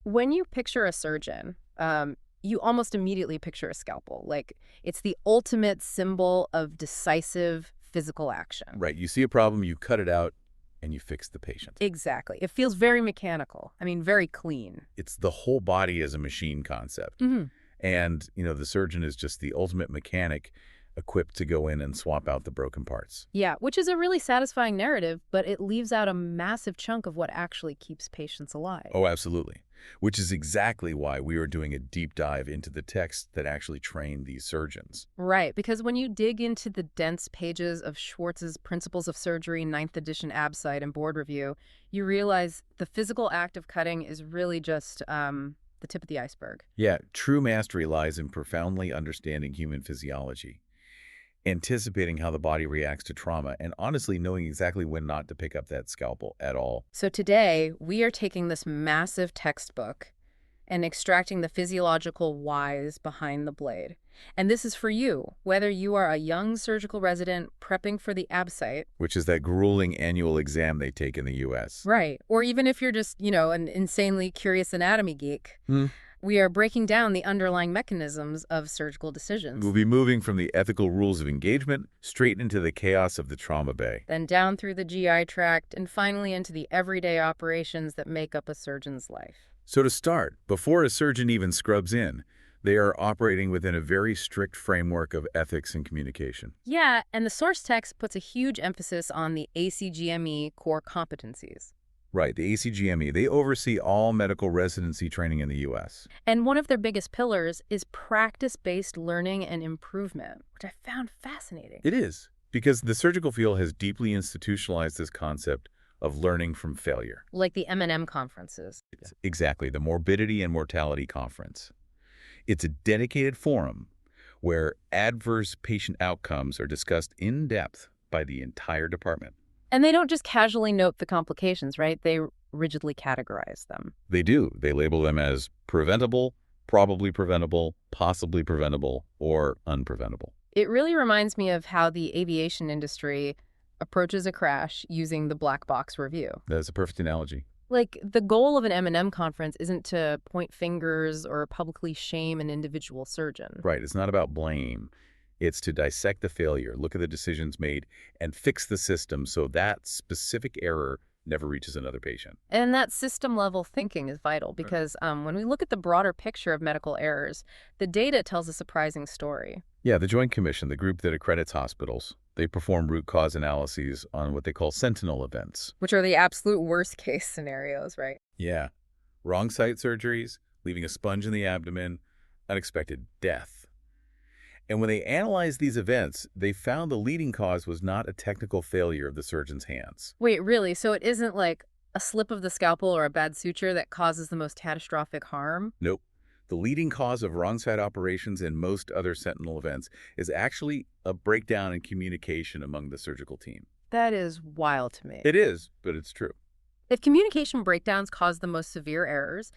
When you picture a surgeon, you almost immediately picture a scalpel. Like, it's the ultimate symbol of decisive physical action. Right. You see a problem, you cut it out, and you fix the patient. Exactly. It feels very mechanical. I mean, very clean. It's the whole body as a machine concept. And, the surgeon is just the ultimate mechanic equipped to go in and swap out the broken parts. Yeah, which is a really satisfying narrative, but it leaves out a massive chunk of what actually keeps patients alive. Oh, absolutely. Which is exactly why we are doing a deep dive into the text that actually trained these surgeons. Right, because when you dig into the dense pages of Schwartz's Principles of Surgery, 9th edition Absite and board review, you realize the physical act of cutting is really just the tip of the iceberg. Yeah, true mastery lies in profoundly understanding human physiology, anticipating how the body reacts to trauma, and honestly knowing exactly when not to pick up that scalpel at all. So today, we are taking this massive textbook and extracting the physiological whys behind the blade. And this is for you, whether you are a young surgical resident prepping for the ABSITE. Which is that grueling annual exam they take in the U.S. Right. Or even if you're just, an insanely curious anatomy geek. We are breaking down the underlying mechanisms of surgical decisions. We'll be moving from the ethical rules of engagement straight into the chaos of the trauma bay. Then down through the GI tract and finally into the everyday operations that make up a surgeon's life. So to start, before a surgeon even scrubs in, they are operating within a very strict framework of ethics and communication. Yeah, and the source text puts a huge emphasis on the ACGME core competencies. Right, the ACGME, they oversee all medical residency training in the U.S. And one of their biggest pillars is practice-based learning and improvement, which I found fascinating. It is, because the surgical field has deeply institutionalized this concept of learning from failure. Like the M&M conferences. Exactly, the Morbidity and Mortality Conference. It's a dedicated forum where adverse patient outcomes are discussed in depth by the entire department. And they don't just casually note the complications, right? They rigidly categorize them. They do. They label them as preventable, probably preventable, possibly preventable, or unpreventable. It really reminds me of how the aviation industry approaches a crash using the black box review. That's a perfect analogy. Like, the goal of an M&M conference isn't to point fingers or publicly shame an individual surgeon. Right. It's not about blame. It's to dissect the failure, look at the decisions made, and fix the system so that specific error never reaches another patient. And that system-level thinking is vital because when we look at the broader picture of medical errors, the data tells a surprising story. Yeah, the Joint Commission, the group that accredits hospitals, they perform root cause analyses on what they call sentinel events. Which are the absolute worst-case scenarios, right? Yeah. Wrong site surgeries, leaving a sponge in the abdomen, unexpected death. And when they analyzed these events, they found the leading cause was not a technical failure of the surgeon's hands. Wait, really? So it isn't like a slip of the scalpel or a bad suture that causes the most catastrophic harm? Nope. The leading cause of wrong site operations and most other sentinel events is actually a breakdown in communication among the surgical team. That is wild to me. It is, but it's true. If communication breakdowns cause the most severe errors,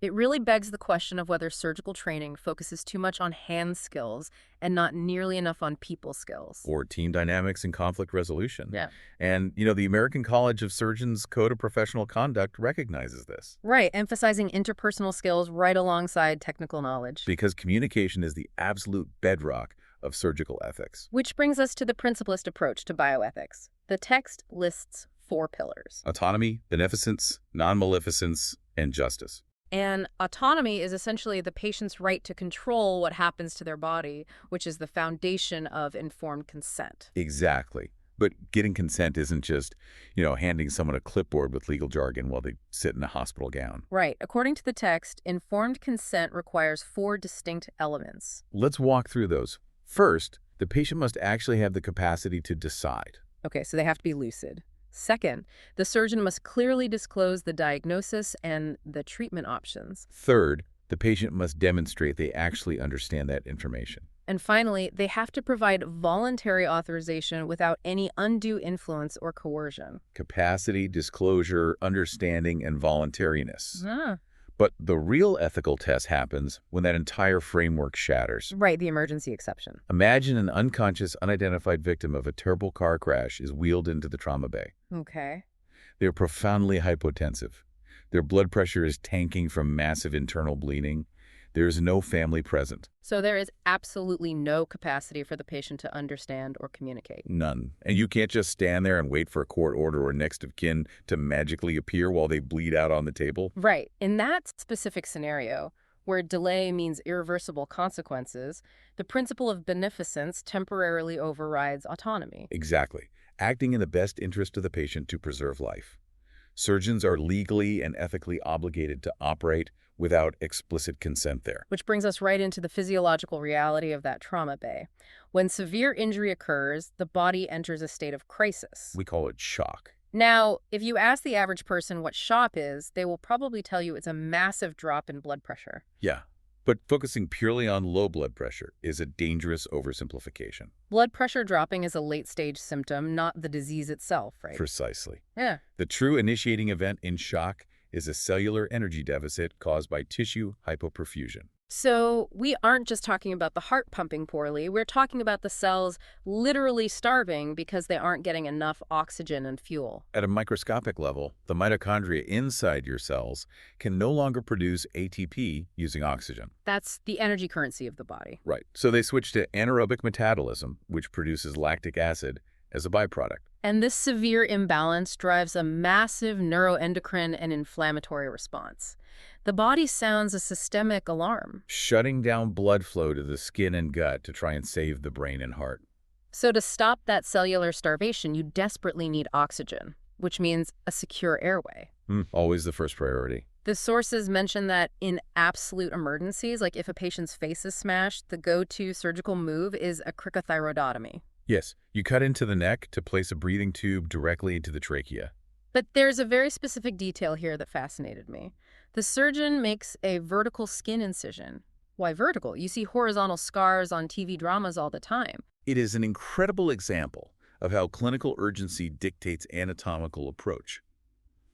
it really begs the question of whether surgical training focuses too much on hand skills and not nearly enough on people skills. Or team dynamics and conflict resolution. Yeah. And, the American College of Surgeons Code of Professional Conduct recognizes this. Right, emphasizing interpersonal skills right alongside technical knowledge. Because communication is the absolute bedrock of surgical ethics. Which brings us to the principlist approach to bioethics. The text lists 4 pillars: autonomy, beneficence, non-maleficence, and justice. And autonomy is essentially the patient's right to control what happens to their body, which is the foundation of informed consent. Exactly. But getting consent isn't just, handing someone a clipboard with legal jargon while they sit in a hospital gown. Right. According to the text, informed consent requires 4 distinct elements. Let's walk through those. First, the patient must actually have the capacity to decide. Okay, so they have to be lucid. Second, the surgeon must clearly disclose the diagnosis and the treatment options. Third, the patient must demonstrate they actually understand that information. And finally, they have to provide voluntary authorization without any undue influence or coercion. Capacity, disclosure, understanding, and voluntariness. Ah. But the real ethical test happens when that entire framework shatters. Right, the emergency exception. Imagine an unconscious, unidentified victim of a terrible car crash is wheeled into the trauma bay. Okay. They're profoundly hypotensive. Their blood pressure is tanking from massive internal bleeding. There is no family present. So there is absolutely no capacity for the patient to understand or communicate. None. And you can't just stand there and wait for a court order or next of kin to magically appear while they bleed out on the table. Right. In that specific scenario, where delay means irreversible consequences, the principle of beneficence temporarily overrides autonomy. Exactly. Acting in the best interest of the patient to preserve life. Surgeons are legally and ethically obligated to operate without explicit consent there. Which brings us right into the physiological reality of that trauma bay. When severe injury occurs, the body enters a state of crisis. We call it shock. Now, if you ask the average person what shock is, they will probably tell you it's a massive drop in blood pressure. Yeah, but focusing purely on low blood pressure is a dangerous oversimplification. Blood pressure dropping is a late-stage symptom, not the disease itself, right? Precisely. Yeah. The true initiating event in shock is a cellular energy deficit caused by tissue hypoperfusion. So we aren't just talking about the heart pumping poorly, we're talking about the cells literally starving because they aren't getting enough oxygen and fuel. At a microscopic level, the mitochondria inside your cells can no longer produce ATP using oxygen. That's the energy currency of the body. Right. So they switch to anaerobic metabolism, which produces lactic acid as a byproduct. And this severe imbalance drives a massive neuroendocrine and inflammatory response. The body sounds a systemic alarm. Shutting down blood flow to the skin and gut to try and save the brain and heart. So to stop that cellular starvation, you desperately need oxygen, which means a secure airway. Always the first priority. The sources mention that in absolute emergencies, like if a patient's face is smashed, the go-to surgical move is a cricothyroidotomy. Yes, you cut into the neck to place a breathing tube directly into the trachea. But there's a very specific detail here that fascinated me. The surgeon makes a vertical skin incision. Why vertical? You see horizontal scars on TV dramas all the time. It is an incredible example of how clinical urgency dictates anatomical approach.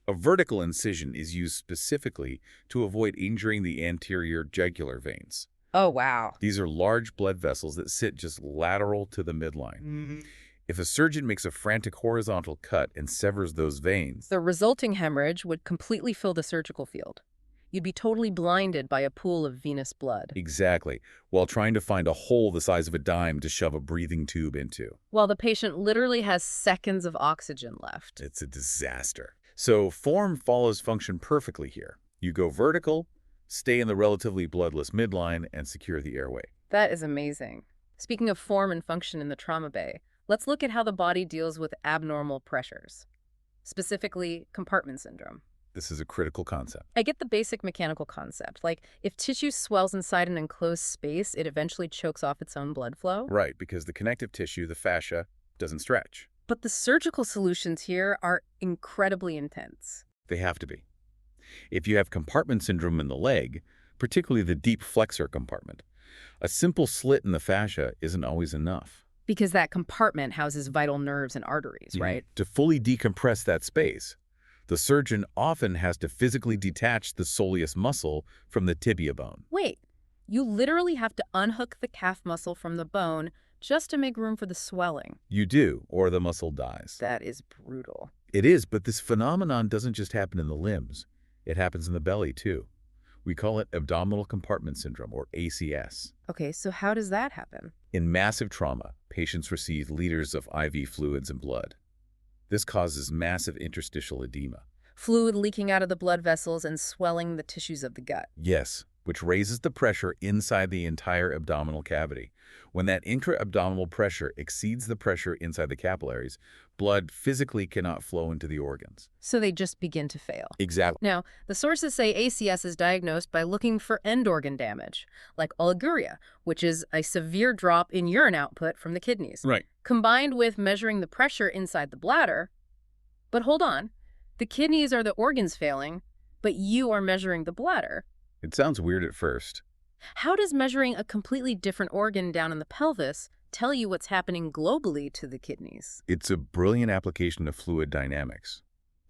A vertical incision is used specifically to avoid injuring the anterior jugular veins. Oh, wow. These are large blood vessels that sit just lateral to the midline. If a surgeon makes a frantic horizontal cut and severs those veins, the resulting hemorrhage would completely fill the surgical field. You'd be totally blinded by a pool of venous blood. Exactly, while trying to find a hole the size of a dime to shove a breathing tube into. While the patient literally has seconds of oxygen left. It's a disaster. So form follows function perfectly here. You go vertical, stay in the relatively bloodless midline, and secure the airway. That is amazing. Speaking of form and function in the trauma bay, let's look at how the body deals with abnormal pressures, specifically compartment syndrome. This is a critical concept. I get the basic mechanical concept. Like, if tissue swells inside an enclosed space, it eventually chokes off its own blood flow. Right, because the connective tissue, the fascia, doesn't stretch. But the surgical solutions here are incredibly intense. They have to be. If you have compartment syndrome in the leg, particularly the deep flexor compartment, a simple slit in the fascia isn't always enough. Because that compartment houses vital nerves and arteries, right? To fully decompress that space, the surgeon often has to physically detach the soleus muscle from the tibia bone. Wait, you literally have to unhook the calf muscle from the bone just to make room for the swelling. You do, or the muscle dies. That is brutal. It is, but this phenomenon doesn't just happen in the limbs. It happens in the belly, too. We call it abdominal compartment syndrome, or ACS. Okay, so how does that happen? In massive trauma, patients receive liters of IV fluids and blood. This causes massive interstitial edema. Fluid leaking out of the blood vessels and swelling the tissues of the gut. Yes, which raises the pressure inside the entire abdominal cavity. When that intra-abdominal pressure exceeds the pressure inside the capillaries, blood physically cannot flow into the organs. So they just begin to fail. Exactly. Now, the sources say ACS is diagnosed by looking for end organ damage, like oliguria, which is a severe drop in urine output from the kidneys. Right. Combined with measuring the pressure inside the bladder. But hold on, the kidneys are the organs failing, but you are measuring the bladder. It sounds weird at first. How does measuring a completely different organ down in the pelvis tell you what's happening globally to the kidneys? It's a brilliant application of fluid dynamics.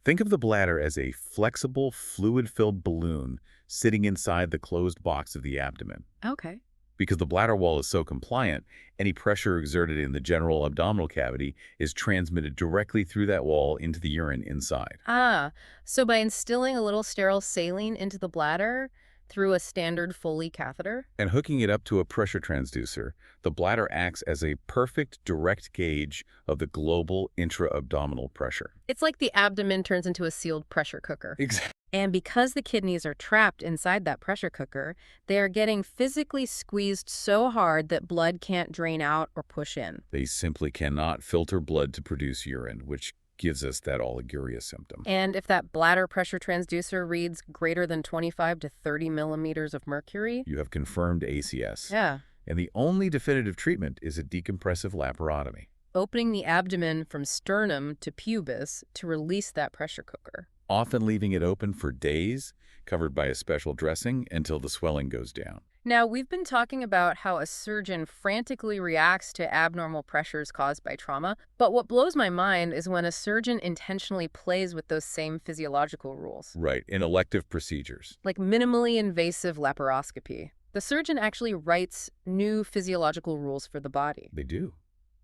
Think of the bladder as a flexible, fluid-filled balloon sitting inside the closed box of the abdomen. Okay. Because the bladder wall is so compliant, any pressure exerted in the general abdominal cavity is transmitted directly through that wall into the urine inside. Ah, so by instilling a little sterile saline into the bladder through a standard Foley catheter? And hooking it up to a pressure transducer, the bladder acts as a perfect direct gauge of the global intra-abdominal pressure. It's like the abdomen turns into a sealed pressure cooker. Exactly. And because the kidneys are trapped inside that pressure cooker, they are getting physically squeezed so hard that blood can't drain out or push in. They simply cannot filter blood to produce urine, which gives us that oliguria symptom. And if that bladder pressure transducer reads greater than 25 to 30 millimeters of mercury? You have confirmed ACS. Yeah. And the only definitive treatment is a decompressive laparotomy. Opening the abdomen from sternum to pubis to release that pressure cooker. Often leaving it open for days, covered by a special dressing until the swelling goes down. Now, we've been talking about how a surgeon frantically reacts to abnormal pressures caused by trauma, but what blows my mind is when a surgeon intentionally plays with those same physiological rules. Right, in elective procedures. Like minimally invasive laparoscopy. The surgeon actually writes new physiological rules for the body. They do.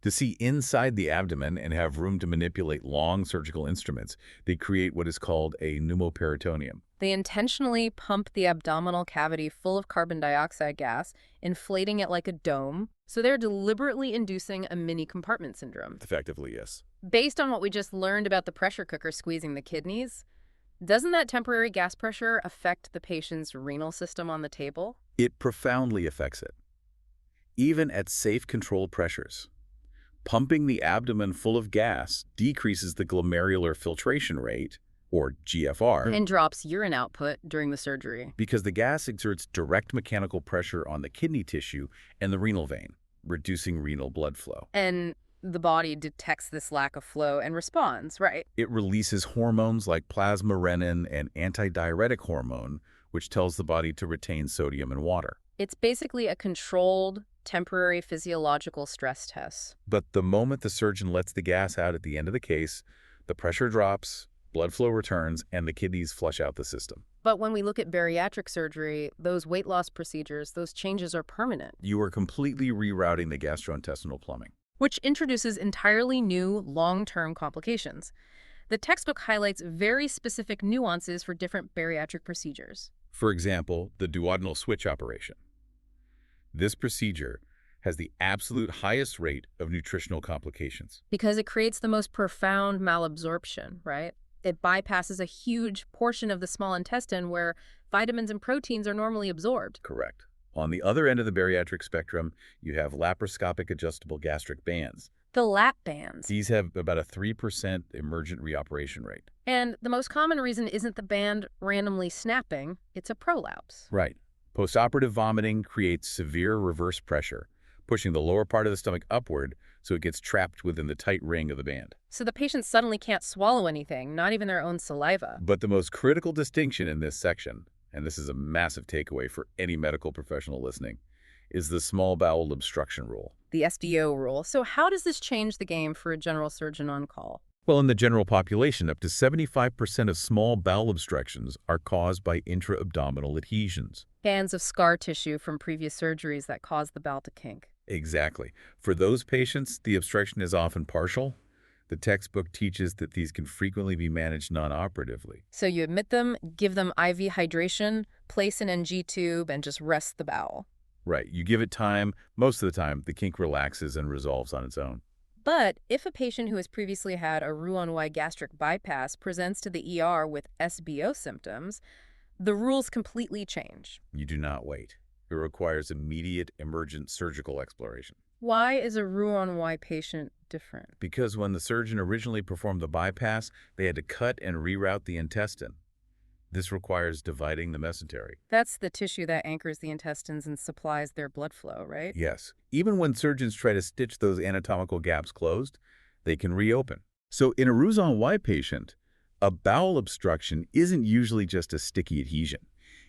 To see inside the abdomen and have room to manipulate long surgical instruments, they create what is called a pneumoperitoneum. They intentionally pump the abdominal cavity full of carbon dioxide gas, inflating it like a dome, so they're deliberately inducing a mini compartment syndrome. Effectively, yes. Based on what we just learned about the pressure cooker squeezing the kidneys, doesn't that temporary gas pressure affect the patient's renal system on the table? It profoundly affects it. Even at safe controlled pressures. Pumping the abdomen full of gas decreases the glomerular filtration rate, or GFR, And drops urine output during the surgery. because the gas exerts direct mechanical pressure on the kidney tissue and the renal vein, reducing renal blood flow. And the body detects this lack of flow and responds, right? It releases hormones like plasmarenin and antidiuretic hormone, which tells the body to retain sodium and water. It's basically a controlled, temporary physiological stress test. But the moment the surgeon lets the gas out at the end of the case, the pressure drops, blood flow returns, and the kidneys flush out the system. But when we look at bariatric surgery, those weight loss procedures, those changes are permanent, You are completely rerouting the gastrointestinal plumbing. which introduces entirely new long-term complications. The textbook highlights very specific nuances for different bariatric procedures. For example, the duodenal switch operation. This procedure has the absolute highest rate of nutritional complications. Because it creates the most profound malabsorption, right? It bypasses a huge portion of the small intestine where vitamins and proteins are normally absorbed. Correct. On the other end of the bariatric spectrum, you have laparoscopic adjustable gastric bands. The lap bands. These have about a 3% emergent reoperation rate. And the most common reason isn't the band randomly snapping, it's a prolapse. Right. Postoperative vomiting creates severe reverse pressure, pushing the lower part of the stomach upward so it gets trapped within the tight ring of the band. So the patient suddenly can't swallow anything, not even their own saliva. But the most critical distinction in this section, and this is a massive takeaway for any medical professional listening, is the small bowel obstruction rule. The SDO rule. So how does this change the game for a general surgeon on call? Well, in the general population, up to 75% of small bowel obstructions are caused by intra-abdominal adhesions. Bands of scar tissue from previous surgeries that cause the bowel to kink. Exactly. For those patients, the obstruction is often partial. The textbook teaches that these can frequently be managed non-operatively. So you admit them, give them IV hydration, place an NG tube, and just rest the bowel. Right. You give it time. Most of the time, the kink relaxes and resolves on its own. But if a patient who has previously had a Roux-en-Y gastric bypass presents to the ER with SBO symptoms, the rules completely change. You do not wait. It requires immediate emergent surgical exploration. Why is a Roux-en-Y patient different? Because when the surgeon originally performed the bypass, they had to cut and reroute the intestine. This requires dividing the mesentery. That's the tissue that anchors the intestines and supplies their blood flow, right? Yes. Even when surgeons try to stitch those anatomical gaps closed, they can reopen. So in a Roux-en-Y patient, a bowel obstruction isn't usually just a sticky adhesion.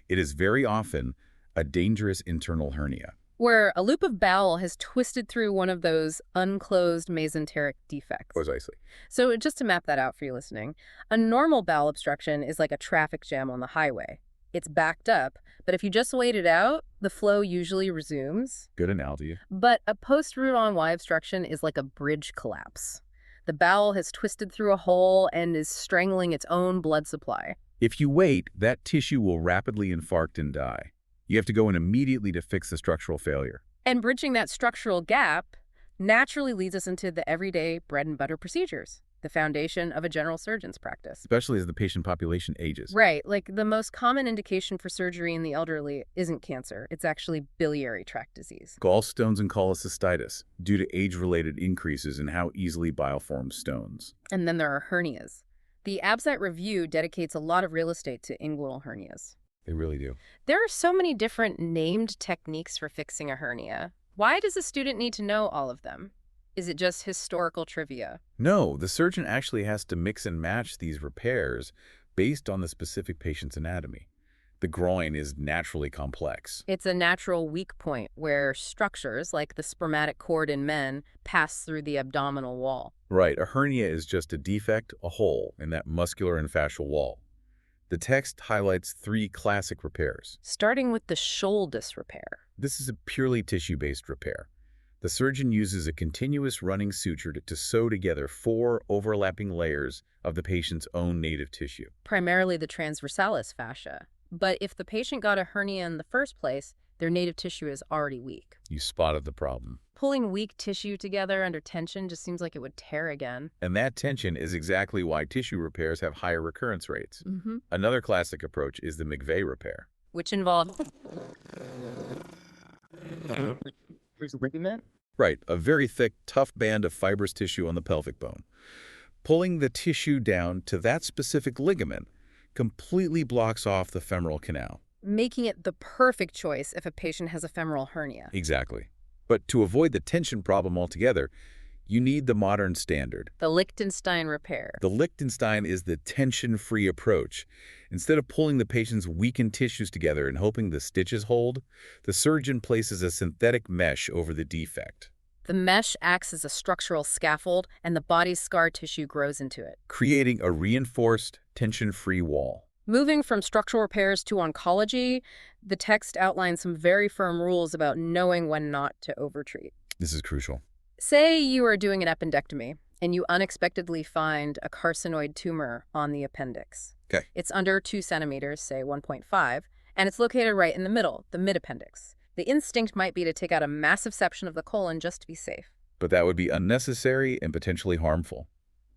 It is very often a dangerous internal hernia. Where a loop of bowel has twisted through one of those unclosed mesenteric defects. Precisely. So just to map that out for you listening, a normal bowel obstruction is like a traffic jam on the highway. It's backed up, but if you just wait it out, the flow usually resumes. Good analogy. But a post-Roux-en-Y obstruction is like a bridge collapse. The bowel has twisted through a hole and is strangling its own blood supply. If you wait, that tissue will rapidly infarct and die. You have to go in immediately to fix the structural failure. And bridging that structural gap naturally leads us into the everyday bread and butter procedures, the foundation of a general surgeon's practice. Especially as the patient population ages. Right, like the most common indication for surgery in the elderly isn't cancer, it's actually biliary tract disease. Gallstones and cholecystitis, due to age-related increases in how easily bile forms stones. And then there are hernias. The Absite Review dedicates a lot of real estate to inguinal hernias. They really do. There are so many different named techniques for fixing a hernia. Why does a student need to know all of them? Is it just historical trivia? No, the surgeon actually has to mix and match these repairs based on the specific patient's anatomy. The groin is naturally complex. It's a natural weak point where structures, like the spermatic cord in men, pass through the abdominal wall. Right, a hernia is just a defect, a hole in that muscular and fascial wall. The text highlights 3 classic repairs. Starting with the shoulder repair. This is a purely tissue-based repair. The surgeon uses a continuous running suture to sew together 4 overlapping layers of the patient's own native tissue. Primarily the transversalis fascia. But if the patient got a hernia in the first place, their native tissue is already weak. You spotted the problem. Pulling weak tissue together under tension just seems like it would tear again. And that tension is exactly why tissue repairs have higher recurrence rates. Mm-hmm. Another classic approach is the McVeigh repair. Which involves... Right, a very thick, tough band of fibrous tissue on the pelvic bone. Pulling the tissue down to that specific ligament completely blocks off the femoral canal. Making it the perfect choice if a patient has a femoral hernia. Exactly. But to avoid the tension problem altogether, you need the modern standard. The Liechtenstein repair. The Liechtenstein is the tension-free approach. Instead of pulling the patient's weakened tissues together and hoping the stitches hold, the surgeon places a synthetic mesh over the defect. The mesh acts as a structural scaffold, and the body's scar tissue grows into it, creating a reinforced, tension-free wall. Moving from structural repairs to oncology, the text outlines some very firm rules about knowing when not to overtreat. This is crucial. Say you are doing an appendectomy, and you unexpectedly find a carcinoid tumor on the appendix. Okay. It's under 2 centimeters, say 1.5, and it's located right in the middle, the mid-appendix. The instinct might be to take out a massive section of the colon just to be safe. But that would be unnecessary and potentially harmful.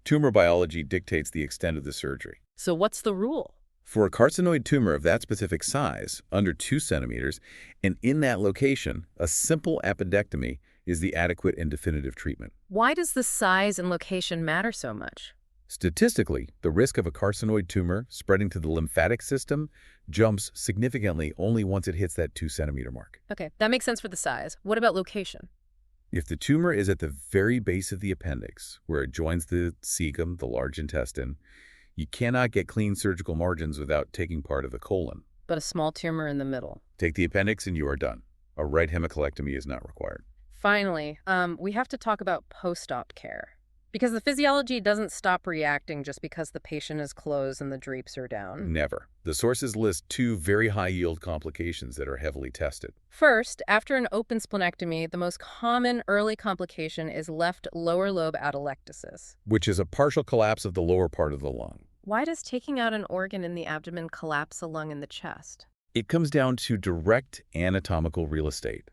Tumor biology dictates the extent of the surgery. So what's the rule? For a carcinoid tumor of that specific size, under 2 centimeters, and in that location, a simple appendectomy is the adequate and definitive treatment. Why does the size and location matter so much? Statistically, the risk of a carcinoid tumor spreading to the lymphatic system jumps significantly only once it hits that 2-centimeter mark. Okay, that makes sense for the size. What about location? If the tumor is at the very base of the appendix, where it joins the cecum, the large intestine, you cannot get clean surgical margins without taking part of the colon. But a small tumor in the middle. Take the appendix and you are done. A right hemicolectomy is not required. Finally, we have to talk about post-op care. Because the physiology doesn't stop reacting just because the patient is closed and the drapes are down. Never. The sources list 2 very high-yield complications that are heavily tested. First, after an open splenectomy, the most common early complication is left lower lobe atelectasis, which is a partial collapse of the lower part of the lung. Why does taking out an organ in the abdomen collapse a lung in the chest? It comes down to direct anatomical real estate.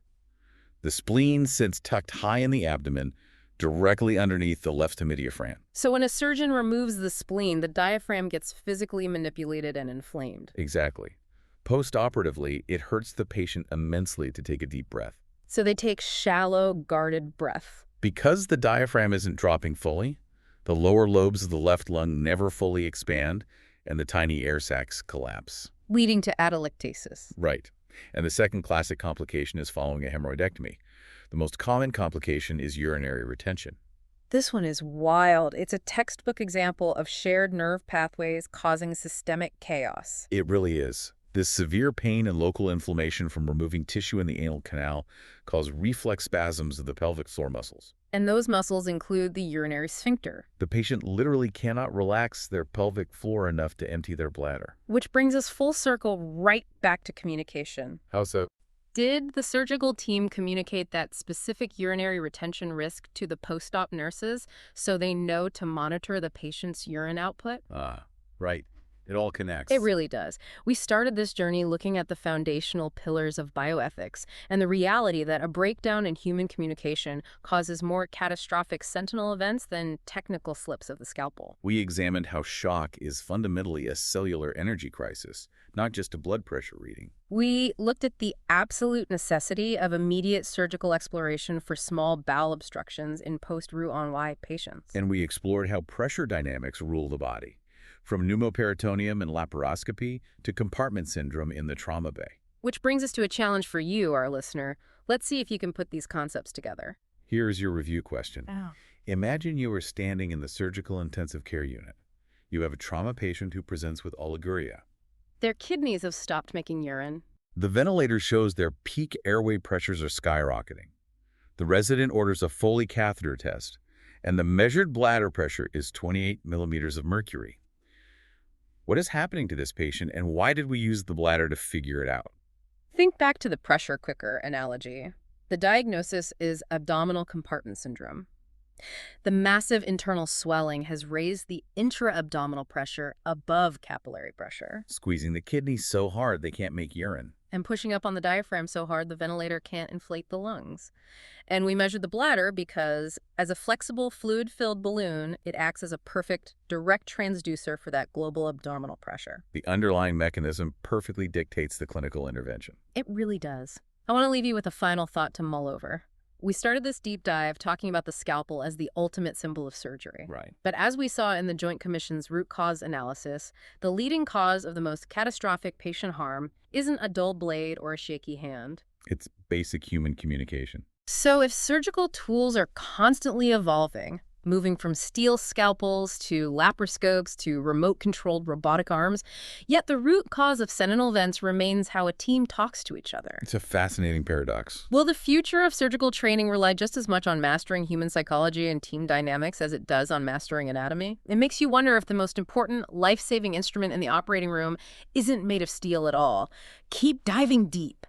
The spleen sits tucked high in the abdomen, directly underneath the left hemidiaphragm. So when a surgeon removes the spleen, the diaphragm gets physically manipulated and inflamed. Exactly. Post-operatively, it hurts the patient immensely to take a deep breath. So they take shallow, guarded breath. Because the diaphragm isn't dropping fully, the lower lobes of the left lung never fully expand, and the tiny air sacs collapse. Leading to atelectasis. Right. And the second classic complication is following a hemorrhoidectomy. The most common complication is urinary retention. This one is wild. It's a textbook example of shared nerve pathways causing systemic chaos. It really is. This severe pain and local inflammation from removing tissue in the anal canal cause reflex spasms of the pelvic floor muscles. And those muscles include the urinary sphincter. The patient literally cannot relax their pelvic floor enough to empty their bladder. Which brings us full circle right back to communication. How so? Did the surgical team communicate that specific urinary retention risk to the post-op nurses so they know to monitor the patient's urine output? Ah, right. It all It connects. really does. We started this journey looking at the foundational pillars of bioethics and the reality that a breakdown in human communication causes more catastrophic sentinel events than technical slips of the scalpel. We examined how shock is fundamentally a cellular energy crisis, not just a blood pressure reading. We looked at the absolute necessity of immediate surgical exploration for small bowel obstructions in post-Roux-en-Y patients. And we explored how pressure dynamics rule the body, from pneumoperitoneum and laparoscopy to compartment syndrome in the trauma bay. Which brings us to a challenge for you, our listener. Let's see if you can put these concepts together. Here's your review question. Oh. Imagine you are standing in the surgical intensive care unit. You have a trauma patient who presents with oliguria. Their kidneys have stopped making urine. The ventilator shows their peak airway pressures are skyrocketing. The resident orders a Foley catheter test, and the measured bladder pressure is 28 millimeters of mercury. What is happening to this patient, and why did we use the bladder to figure it out? Think back to the pressure cooker analogy. The diagnosis is abdominal compartment syndrome. The massive internal swelling has raised the intra-abdominal pressure above capillary pressure Squeezing the kidneys so hard they can't make urine. and pushing up on the diaphragm so hard the ventilator can't inflate the lungs. And we measured the bladder because, as a flexible, fluid-filled balloon, it acts as a perfect, direct transducer for that global abdominal pressure. The underlying mechanism perfectly dictates the clinical intervention. It really does. I want to leave you with a final thought to mull over. We started this deep dive talking about the scalpel as the ultimate symbol of surgery. Right. But as we saw in the Joint Commission's root cause analysis, the leading cause of the most catastrophic patient harm isn't a dull blade or a shaky hand. It's basic human communication. So if surgical tools are constantly evolving, moving from steel scalpels to laparoscopes to remote-controlled robotic arms, yet the root cause of sentinel events remains how a team talks to each other. It's a fascinating paradox. Will the future of surgical training rely just as much on mastering human psychology and team dynamics as it does on mastering anatomy? It makes you wonder if the most important life-saving instrument in the operating room isn't made of steel at all. Keep diving deep.